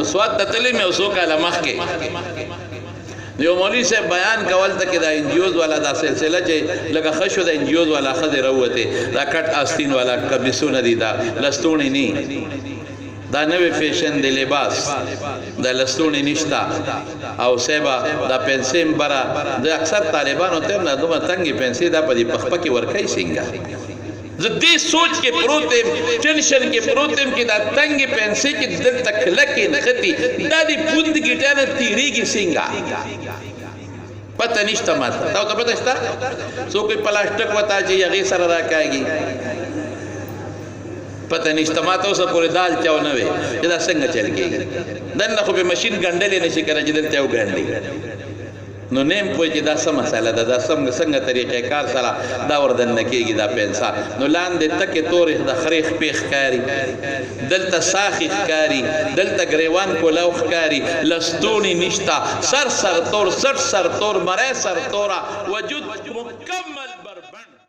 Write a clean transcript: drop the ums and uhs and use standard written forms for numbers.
نو سواد ته تللی مې اوسو کاله مخکې یو مولوی صاحب بیان کول ته کې دا انجیوز والا دا سلسله چې لکه خشو د انجیوز والا خزه راوته دا کټ آستین والا کبسونه دي دا لستونی نه دا نوې فیشن دی لباس دا لستونی نشتا او سیبا دا پنسیم برا د اکثر طالبانو ته نه دومره تنګي پنسي دا په دې پخپه کې ورکای څنګه زه دې سوچ کې پروت یم ټینشن کې پروت یم چې دا تنګي پنسي چې دلته کلکې نختی دا دې پوند ګټه نه تیریږي څنګه پته نشته ماته تاسو ته پته شته څوک پلاستیک وتا چې هغه سره راکاږي پته نشته ماته اوس پورې دال چاو نه وي چې دا څنګه چل کېږي دنه خو به ماشين ګنډلې نشي کړی چې دلته یو ګنډي نو نیم پوه چې دا څه مسله ده دا څنګه طریقې کار سره دا وردن کېږي دا پنسا نو لاندې تکې تورې د خریخ پیخ کاری دلته ساخی ښکاری دلته ګریوان کولاو ښکاری لستونی نشتا سر تور سر تور مری سر تورا وجود مکمل بربند